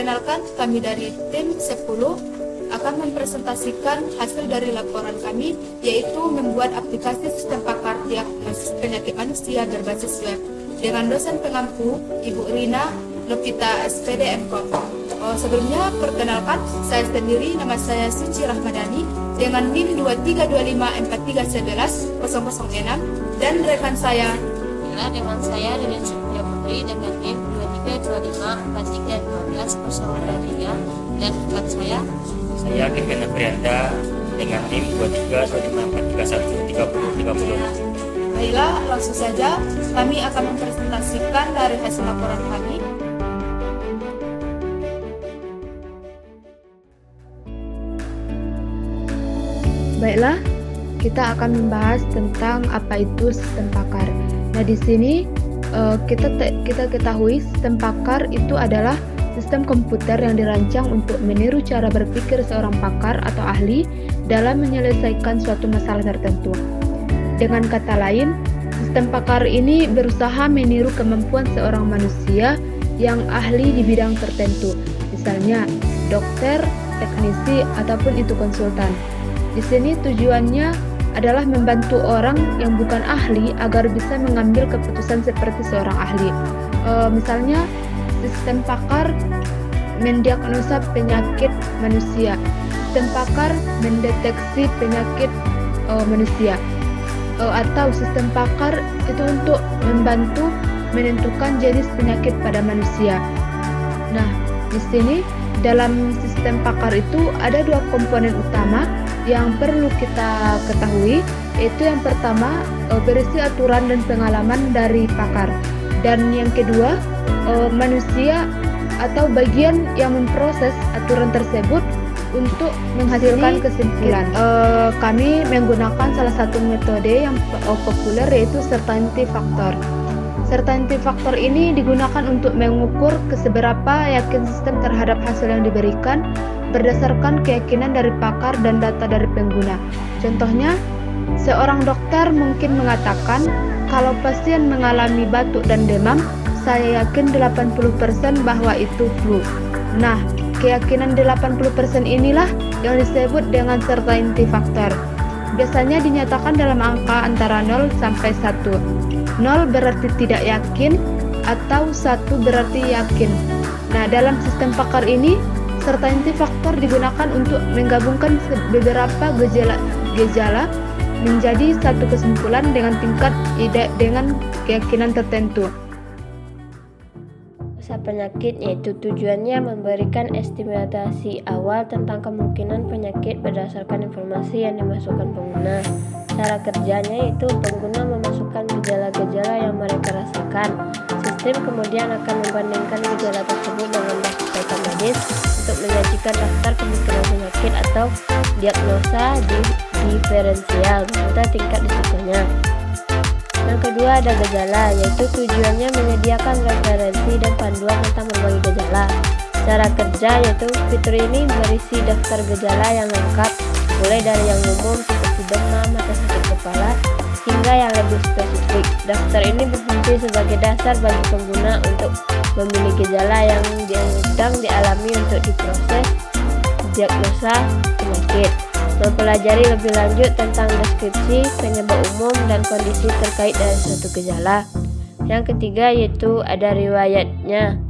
Perkenalkan, kami dari tim 10 akan mempresentasikan hasil dari laporan kami, yaitu membuat aplikasi sistem pakar diagnosis penyakit manusia berbasis web dengan dosen pengampu Ibu Rina Lovita SPD MKOM. Sebelumnya, perkenalkan, saya sendiri, nama saya Suci Rahmadani dengan NIM 232543110006 dan rekan saya dengan saya Deden Septia Putri dengan NIM 2325431503 dan rekan saya Kevin Aprianda dengan NIM 232543133030. Baiklah, langsung saja kami akan mempresentasikan dari hasil laporan kami. Baiklah, kita akan membahas tentang apa itu sistem pakar. Nah, di sini kita ketahui sistem pakar itu adalah sistem komputer yang dirancang untuk meniru cara berpikir seorang pakar atau ahli dalam menyelesaikan suatu masalah tertentu. Dengan kata lain, sistem pakar ini berusaha meniru kemampuan seorang manusia yang ahli di bidang tertentu, misalnya dokter, teknisi, ataupun itu konsultan. Di sini tujuannya adalah membantu orang yang bukan ahli agar bisa mengambil keputusan seperti seorang ahli. Misalnya, sistem pakar mendiagnosa penyakit manusia, sistem pakar mendeteksi penyakit manusia, atau sistem pakar itu untuk membantu menentukan jenis penyakit pada manusia. Nah, di sini dalam sistem pakar itu ada dua komponen utama yang perlu kita ketahui, yaitu yang pertama berisi aturan dan pengalaman dari pakar, dan yang kedua manusia atau bagian yang memproses aturan tersebut untuk menghasilkan kesimpulan. Kami menggunakan salah satu metode yang populer, yaitu certainty factor. Certainty factor ini digunakan untuk mengukur seberapa yakin sistem terhadap hasil yang diberikan berdasarkan keyakinan dari pakar dan data dari pengguna. Contohnya, seorang dokter mungkin mengatakan, kalau pasien mengalami batuk dan demam, saya yakin 80% bahwa itu flu. Nah, keyakinan 80% inilah yang disebut dengan certainty factor. Biasanya dinyatakan dalam angka antara 0 sampai 1. 0 berarti tidak yakin atau 1 berarti yakin. Nah, dalam sistem pakar ini, certainty factor digunakan untuk menggabungkan beberapa gejala menjadi satu kesimpulan dengan tingkat dengan keyakinan tertentu. Penyakit, yaitu tujuannya memberikan estimasi awal tentang kemungkinan penyakit berdasarkan informasi yang dimasukkan pengguna. Cara kerjanya yaitu pengguna memasukkan gejala-gejala yang mereka rasakan. Sistem kemudian akan membandingkan gejala tersebut dengan data medis untuk menyajikan daftar kemungkinan penyakit atau diagnosa diferensial serta tingkat risikonya. Yang kedua ada gejala, yaitu tujuannya menyediakan referensi dan panduan tentang berbagai gejala. Cara kerja yaitu fitur ini berisi daftar gejala yang lengkap, mulai dari yang umum seperti demam atau sakit kepala hingga yang lebih spesifik. Daftar ini berfungsi sebagai dasar bagi pengguna untuk memilih gejala yang sedang dialami untuk diproses diagnosa penyakit. Mempelajari lebih lanjut tentang deskripsi, penyebab umum, dan kondisi terkait dengan suatu gejala. Yang ketiga yaitu ada riwayatnya.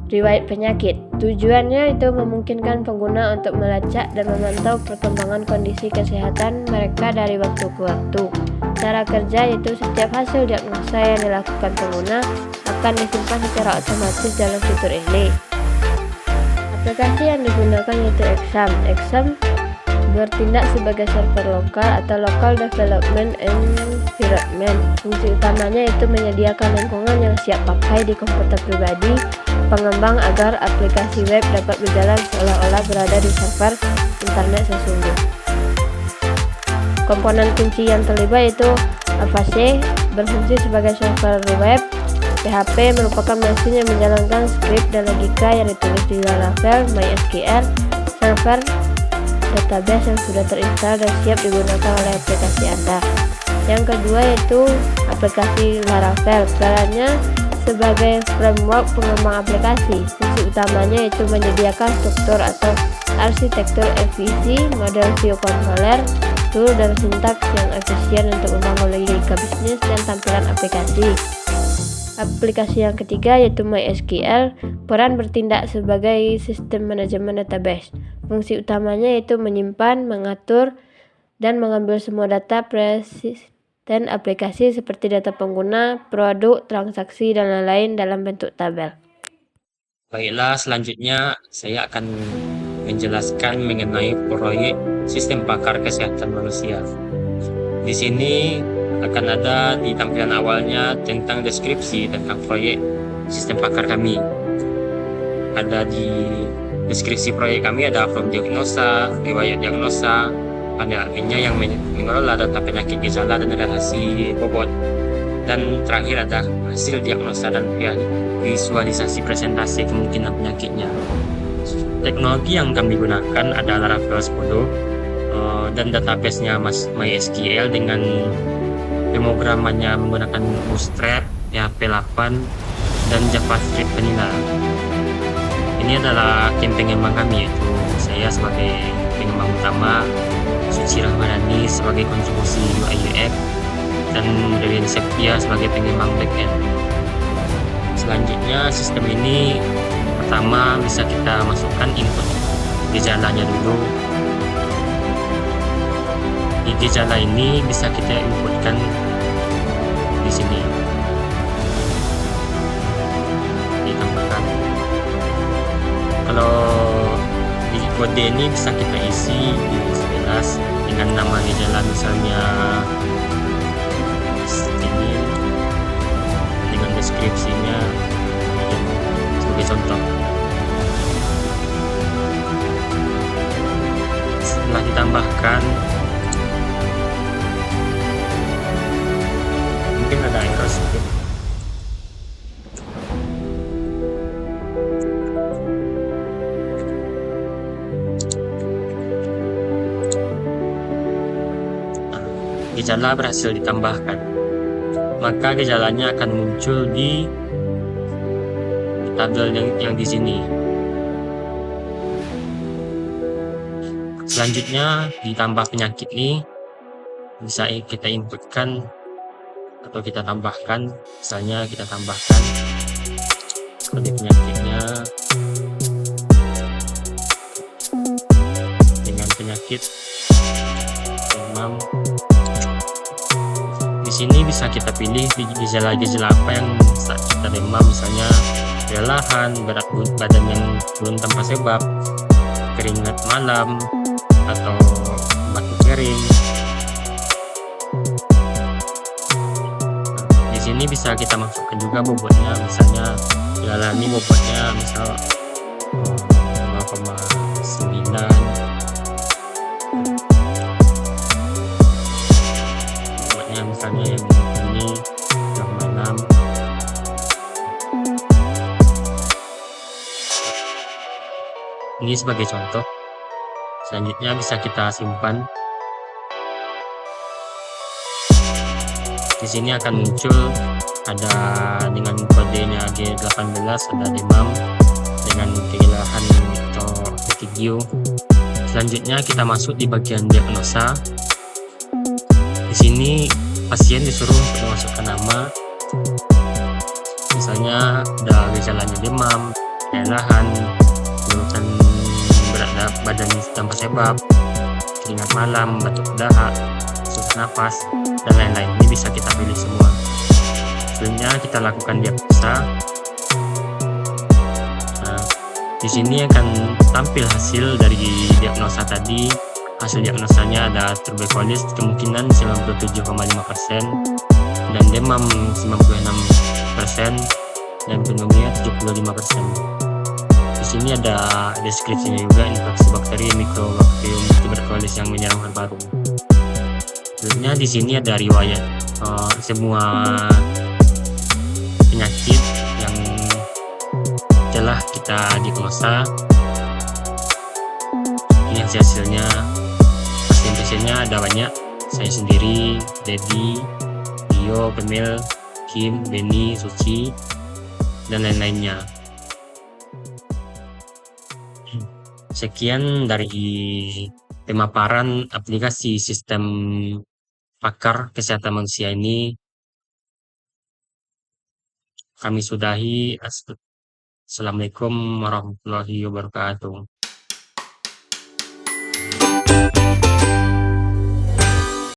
Riwayat penyakit. Tujuannya itu memungkinkan pengguna untuk melacak dan memantau perkembangan kondisi kesehatan mereka dari waktu ke waktu. Cara kerja yaitu setiap hasil diagnosa yang dilakukan pengguna akan disimpan secara otomatis dalam fitur ini. Aplikasi yang digunakan yaitu Exam. Exam bertindak sebagai server lokal atau local development environment. Fungsi utamanya itu menyediakan lingkungan yang siap pakai di komputer pribadi pengembang agar aplikasi web dapat berjalan seolah-olah berada di server internet sesungguhnya. Komponen kunci yang terlibat yaitu Avast berfungsi sebagai server web. PHP merupakan mesin yang menjalankan skrip dan logika yang ditulis di Laravel. MySQL server database yang sudah terinstal dan siap digunakan oleh aplikasi Anda. Yang kedua yaitu aplikasi Laravel. Perannya sebagai framework pengembang aplikasi. Fungsi utamanya yaitu menyediakan struktur atau arsitektur efisi, model view controller, tool dan sintaks yang efisien untuk membangun logika bisnis dan tampilan aplikasi. Aplikasi yang ketiga yaitu MySQL, peran bertindak sebagai sistem manajemen database. Fungsi utamanya yaitu menyimpan, mengatur, dan mengambil semua data persisten aplikasi seperti data pengguna, produk, transaksi, dan lain-lain dalam bentuk tabel. Baiklah, selanjutnya saya akan menjelaskan mengenai proyek sistem pakar kesehatan manusia. Di sini akan ada di tampilan awalnya tentang deskripsi tentang proyek sistem pakar kami. Ada di deskripsi proyek kami ada from diagnosa, riwayat diagnosa, panel adminnya yang mengelola data penyakit gejala dan relasi bobot, dan terakhir ada hasil diagnosa dan visualisasi presentasi kemungkinan penyakitnya. Teknologi yang kami gunakan adalah Laravel 10 dan database-nya MySQL dengan pemrogramannya menggunakan Bootstrap, PHP 8, dan JavaScript vanilla. Ini adalah tim pengembang kami, yaitu saya sebagai pengembang utama, Suci Rahmadani sebagai kontribusi UI UX, dan Ririn Septia sebagai pengembang backend. Selanjutnya sistem ini pertama bisa kita masukkan input gejalanya dulu. Di gejala ini bisa kita inputkan di sini, ditambahkan. Kalau di kode ini bisa kita isi di sebelas dengan nama gejala, misalnya ini dengan deskripsinya sebagai contoh. Setelah ditambahkan, mungkin ada error sedikit. Gejala berhasil ditambahkan, maka gejalanya akan muncul di tabel yang di sini. Selanjutnya ditambah penyakit nih, bisa kita inputkan atau kita tambahkan. Misalnya kita tambahkan kode penyakitnya dengan penyakit demam. Di sini bisa kita pilih gejala-gejala apa yang saat kita demam, misalnya kelelahan, berat badan yang belum tanpa sebab, keringat malam, atau batuk kering. Di sini bisa kita masukkan juga bobotnya, misalnya gejala ini bobotnya misal 5,9, bobotnya misalnya yang ini 6,6. Ini sebagai contoh. Selanjutnya bisa kita simpan. Di sini akan muncul ada dengan kodenya G18, ada demam dengan kelelahan atau fatigue. Selanjutnya kita masuk di bagian diagnosa. Di sini pasien disuruh untuk memasukkan nama, misalnya ada gejalanya demam, kelelahan, keluhan berat badan tanpa sebab, keringat malam, batuk dahak, susah nafas, dan lain-lain. Ini bisa kita pilih semua. Selanjutnya kita lakukan diagnosa. Nah, di sini akan tampil hasil dari diagnosa tadi. Hasil diagnosanya ada tuberkulosis kemungkinan 97,5%, dan demam 96%, dan pneumonia 75%. Di sini ada deskripsinya juga, infeksi bakteri Mycobacterium tuberculosis yang menyerang paru-paru. Selanjutnya di sini ada riwayat semua penyakit yang telah kita diagnosa. Ini hasilnya. Pasiennya ada banyak. Saya sendiri, Dedi, Dio, Pemil, Kim, Benny, Suci, dan lain-lainnya. Sekian dari pemaparan aplikasi sistem pakar kesehatan manusia ini. Kami sudahi. Assalamualaikum warahmatullahi wabarakatuh.